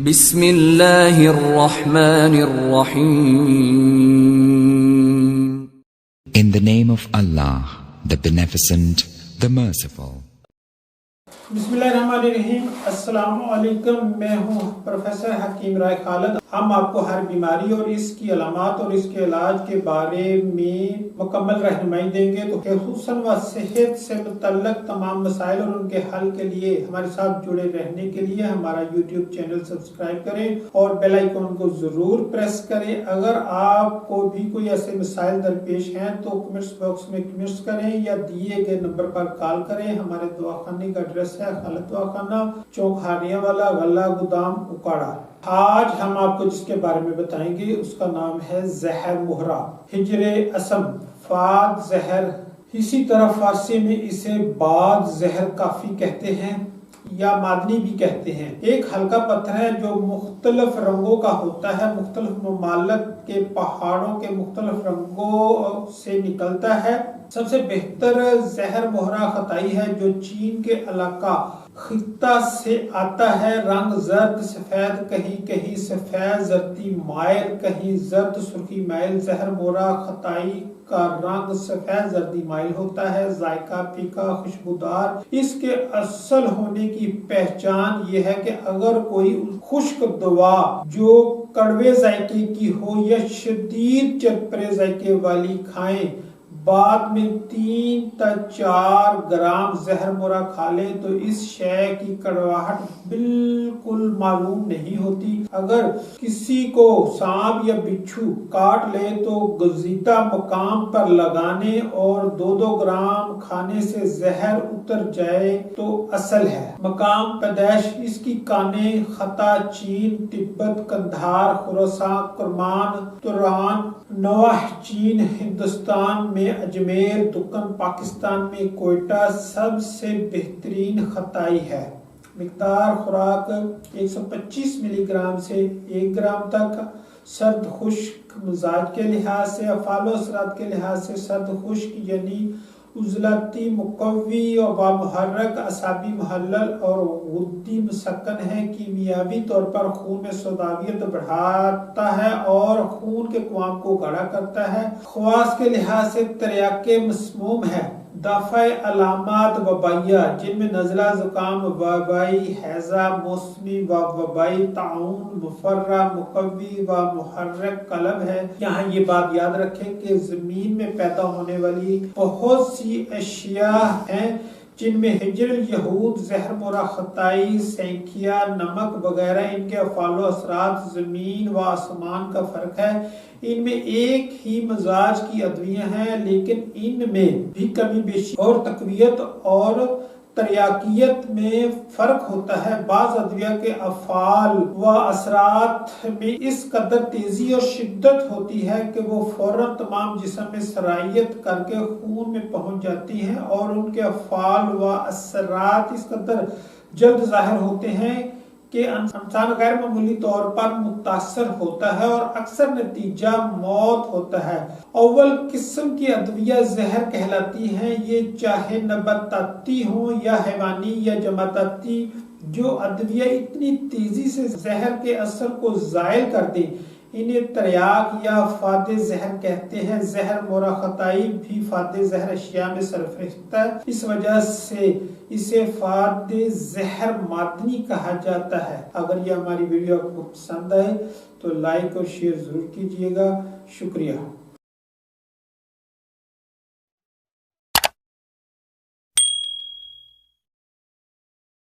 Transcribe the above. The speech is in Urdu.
بسم اللہ الرحمن الرحیم. In the name of Allah, the Beneficent, the Merciful. بسم اللہ الرحمن الرحیم. السلام علیکم. میں ہوں پروفیسر حکیم رائے خالد. ہم آپ کو ہر بیماری اور اس کی علامات اور اس کے علاج کے بارے میں مکمل رہنمائی دیں گے. تو خصوصاً صحت سے متعلق تمام مسائل اور ان کے حل کے لیے ہمارے ساتھ جڑے رہنے کے لیے ہمارا یوٹیوب چینل سبسکرائب کریں اور بیل آئیکن کو ضرور پریس کریں. اگر آپ کو بھی کوئی ایسے مسائل درپیش ہیں تو کمنٹس باکس میں کمنٹس کریں یا دیے گئے نمبر پر کال کریں. ہمارے دواخانے کا ایڈریس ہے خالد دواخانہ، چوک ہارنیہ والا، غلہ گودام، اکاڑا. آج ہم آپ کو جس کے بارے میں بتائیں گے اس کا نام ہے زہر مہرہ، ہجر اسم، فاد زہر. اسی طرح فارسی میں اسے باد زہر کافی کہتے ہیں یا معدنی بھی کہتے ہیں. ایک ہلکا پتھر ہے جو مختلف رنگوں کا ہوتا ہے. مختلف ممالک کے پہاڑوں کے مختلف رنگوں سے نکلتا ہے. سب سے بہتر زہر مہرہ خطائی ہے جو چین کے علاقہ خطہ سے آتا ہے. رنگ زرد سفید، کہیں کہیں سفید زردی مائل، کہیں زرد سرخی مائل. زہر مہرہ خطائی کا رنگ سفید زردی مائل ہوتا ہے. ذائقہ پھیکا خوشبودار. اس کے اصل ہونے کی پہچان یہ ہے کہ اگر کوئی خشک دوا جو کڑوے ذائقے کی ہو یا شدید چرپرے ذائقے والی کھائیں، بعد میں 3 تا 4 گرام زہر مہرہ کھا لے تو اس شے کی کڑواہٹ بالکل معلوم نہیں ہوتی. اگر کسی کو سانپ یا بچھو کاٹ لے تو گزیدہ مقام پر لگانے اور 2 گرام کھانے سے زہر اتر جائے تو اصل ہے. مقام پیدائش اس کی کانیں خطہ چین، تبت، قندھار، خراسان، کرمان، توران، نواح چین، ہندوستان میں اجمیر، دکن پاکستان میں کوئٹہ سب سے بہترین خطائی ہے. مقدار خوراک 125 ملی گرام سے 1 گرام تک. سرد خشک مزاج کے لحاظ سے، افعال و اثرات کے لحاظ سے سرد خشک یعنی عضلاتی، مقوی و محرک، اعصابی محلل اور غدی مسکن ہے. کیمیاوی طور پر خون میں سوداویت بڑھاتا ہے اور خون کے قوام کو گاڑھا کرتا ہے. خواص کے لحاظ سے تریاک مسموم ہے. دافع علامات وبائیہ جن میں نزلہ، زکام، وبائی ہیضہ، موسمی وبائی طاعون، مفرہ، مقوی و محرک قلب ہے. یہاں یہ بات یاد رکھیں کہ زمین میں پیدا ہونے والی بہت سی اشیاء ہیں جن میں ہجر الیہود، زہر مہرہ خطائی، سینکیا، نمک وغیرہ. ان کے افعال و اثرات زمین و آسمان کا فرق ہے. ان میں ایک ہی مزاج کی ادویاں ہیں لیکن ان میں بھی کمی بیشی اور تقویت اور تریاکیت میں فرق ہوتا ہے. بعض ادویہ کے افعال و اثرات میں اس قدر تیزی اور شدت ہوتی ہے کہ وہ فوراً تمام جسم میں سرائیت کر کے خون میں پہنچ جاتی ہیں اور ان کے افعال و اثرات اس قدر جلد ظاہر ہوتے ہیں کہ انسان غیر معمولی طور پر متاثر ہوتا ہے اور اکثر نتیجہ موت ہوتا ہے. اول قسم کی ادویہ زہر کہلاتی ہیں. یہ چاہے نباتاتی ہوں یا حیوانی یا جماعتی. جو ادویہ اتنی تیزی سے زہر کے اثر کو زائل کر دیں انہیں تریاک یا فاد زہر کہتے ہیں. زہر مہرہ خطائی بھی فاد زہر اشیاء میں سرفہرست ہے. اس وجہ سے اسے فاد زہر معدنی کہا جاتا ہے. اگر یہ ہماری ویڈیو آپ کو پسند آئے تو لائک اور شیئر ضرور کیجیے گا. شکریہ.